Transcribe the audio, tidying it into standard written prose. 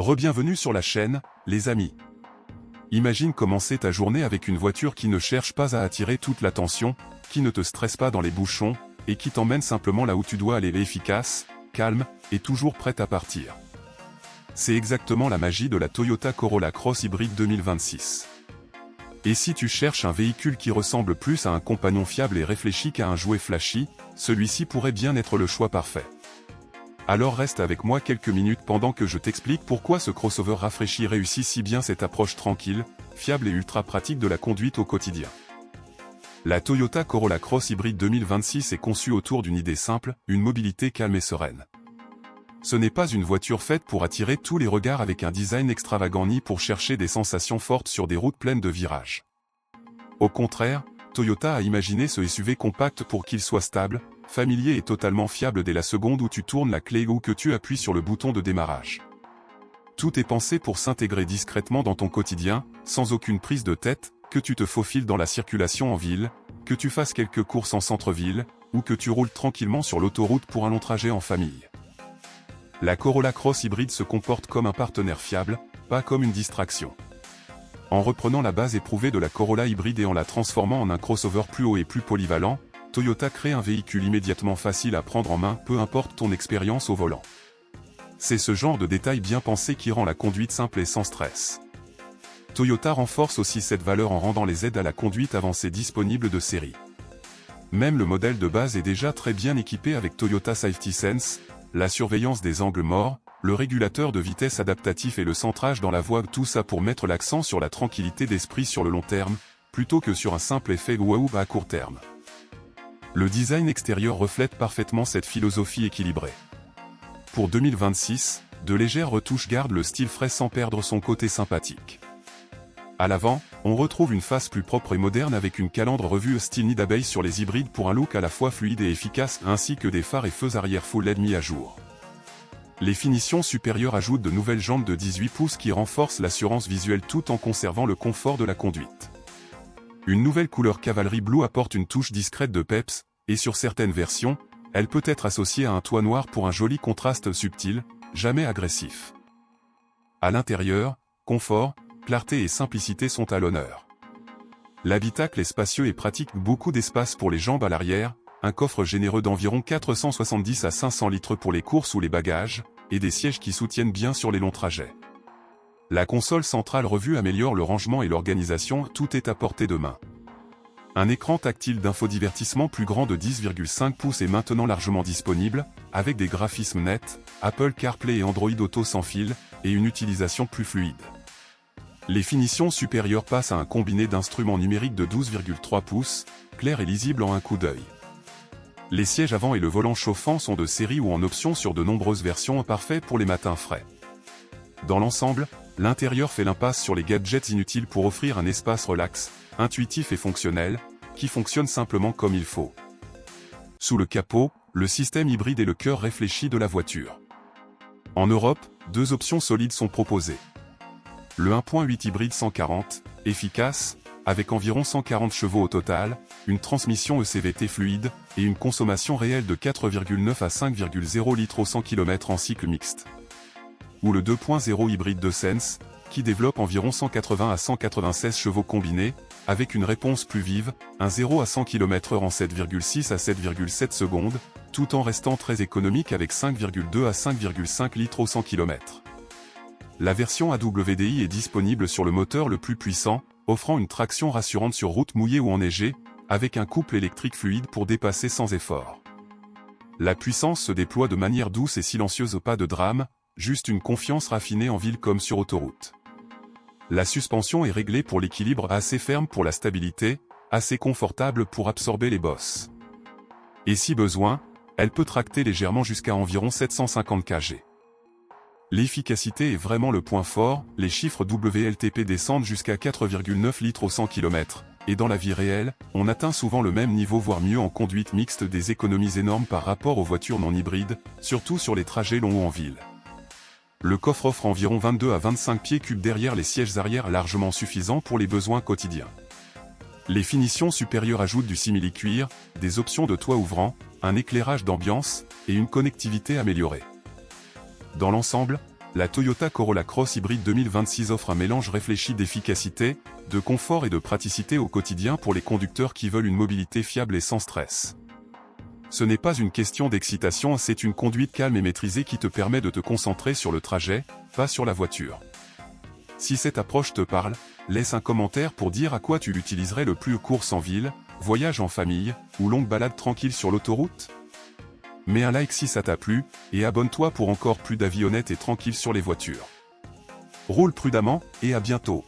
Re-bienvenue sur la chaîne, les amis. Imagine commencer ta journée avec une voiture qui ne cherche pas à attirer toute l'attention, qui ne te stresse pas dans les bouchons, et qui t'emmène simplement là où tu dois aller, efficace, calme, et toujours prête à partir. C'est exactement la magie de la Toyota Corolla Cross Hybrid 2026. Et si tu cherches un véhicule qui ressemble plus à un compagnon fiable et réfléchi qu'à un jouet flashy, celui-ci pourrait bien être le choix parfait. Alors reste avec moi quelques minutes pendant que je t'explique pourquoi ce crossover rafraîchi réussit si bien cette approche tranquille, fiable et ultra pratique de la conduite au quotidien. La Toyota Corolla Cross Hybrid 2026 est conçue autour d'une idée simple, une mobilité calme et sereine. Ce n'est pas une voiture faite pour attirer tous les regards avec un design extravagant ni pour chercher des sensations fortes sur des routes pleines de virages. Au contraire, Toyota a imaginé ce SUV compact pour qu'il soit stable, familier et totalement fiable dès la seconde où tu tournes la clé ou que tu appuies sur le bouton de démarrage. Tout est pensé pour s'intégrer discrètement dans ton quotidien, sans aucune prise de tête, que tu te faufiles dans la circulation en ville, que tu fasses quelques courses en centre-ville, ou que tu roules tranquillement sur l'autoroute pour un long trajet en famille. La Corolla Cross Hybrid se comporte comme un partenaire fiable, pas comme une distraction. En reprenant la base éprouvée de la Corolla Hybrid et en la transformant en un crossover plus haut et plus polyvalent, Toyota crée un véhicule immédiatement facile à prendre en main, peu importe ton expérience au volant. C'est ce genre de détail bien pensé qui rend la conduite simple et sans stress. Toyota renforce aussi cette valeur en rendant les aides à la conduite avancée disponibles de série. Même le modèle de base est déjà très bien équipé avec Toyota Safety Sense, la surveillance des angles morts, le régulateur de vitesse adaptatif et le centrage dans la voie, tout ça pour mettre l'accent sur la tranquillité d'esprit sur le long terme, plutôt que sur un simple effet wow à court terme. Le design extérieur reflète parfaitement cette philosophie équilibrée. Pour 2026, de légères retouches gardent le style frais sans perdre son côté sympathique. À l'avant, on retrouve une face plus propre et moderne avec une calandre revue style nid d'abeille sur les hybrides pour un look à la fois fluide et efficace, ainsi que des phares et feux arrière full LED mis à jour. Les finitions supérieures ajoutent de nouvelles jantes de 18 pouces qui renforcent l'assurance visuelle tout en conservant le confort de la conduite. Une nouvelle couleur Cavalry Blue apporte une touche discrète de peps, et sur certaines versions, elle peut être associée à un toit noir pour un joli contraste subtil, jamais agressif. À l'intérieur, confort, clarté et simplicité sont à l'honneur. L'habitacle est spacieux et pratique, beaucoup d'espace pour les jambes à l'arrière, un coffre généreux d'environ 470 à 500 litres pour les courses ou les bagages, et des sièges qui soutiennent bien sur les longs trajets. La console centrale revue améliore le rangement et l'organisation, tout est à portée de main. Un écran tactile d'infodivertissement plus grand de 10,5 pouces est maintenant largement disponible, avec des graphismes nets, Apple CarPlay et Android Auto sans fil, et une utilisation plus fluide. Les finitions supérieures passent à un combiné d'instruments numériques de 12,3 pouces, clair et lisible en un coup d'œil. Les sièges avant et le volant chauffant sont de série ou en option sur de nombreuses versions, parfaits pour les matins frais. Dans l'ensemble, l'intérieur fait l'impasse sur les gadgets inutiles pour offrir un espace relax, intuitif et fonctionnel, qui fonctionne simplement comme il faut. Sous le capot, le système hybride est le cœur réfléchi de la voiture. En Europe, deux options solides sont proposées. Le 1.8 hybride 140, efficace, avec environ 140 chevaux au total, une transmission ECVT fluide, et une consommation réelle de 4,9 à 5,0 litres au 100 km en cycle mixte. Ou le 2.0 hybride de Sense, qui développe environ 180 à 196 chevaux combinés, avec une réponse plus vive, un 0 à 100 km/h en 7,6 à 7,7 secondes, tout en restant très économique avec 5,2 à 5,5 litres au 100 km. La version AWDI est disponible sur le moteur le plus puissant, offrant une traction rassurante sur route mouillée ou enneigée, avec un couple électrique fluide pour dépasser sans effort. La puissance se déploie de manière douce et silencieuse, pas de drame, juste une confiance raffinée en ville comme sur autoroute. La suspension est réglée pour l'équilibre, assez ferme pour la stabilité, assez confortable pour absorber les bosses. Et si besoin, elle peut tracter légèrement jusqu'à environ 750 kg. L'efficacité est vraiment le point fort, les chiffres WLTP descendent jusqu'à 4,9 litres au 100 km, et dans la vie réelle, on atteint souvent le même niveau voire mieux en conduite mixte, des économies énormes par rapport aux voitures non hybrides, surtout sur les trajets longs ou en ville. Le coffre offre environ 22 à 25 pieds cubes derrière les sièges arrière, largement suffisants pour les besoins quotidiens. Les finitions supérieures ajoutent du simili-cuir, des options de toit ouvrant, un éclairage d'ambiance, et une connectivité améliorée. Dans l'ensemble, La Toyota Corolla Cross Hybrid 2026 offre un mélange réfléchi d'efficacité, de confort et de praticité au quotidien pour les conducteurs qui veulent une mobilité fiable et sans stress. Ce n'est pas une question d'excitation, c'est une conduite calme et maîtrisée qui te permet de te concentrer sur le trajet, pas sur la voiture. Si cette approche te parle, laisse un commentaire pour dire à quoi tu l'utiliserais le plus: course en ville, voyage en famille, ou longue balade tranquille sur l'autoroute. Mets un like si ça t'a plu, et abonne-toi pour encore plus d'avis honnêtes et tranquilles sur les voitures. Roule prudemment, et à bientôt.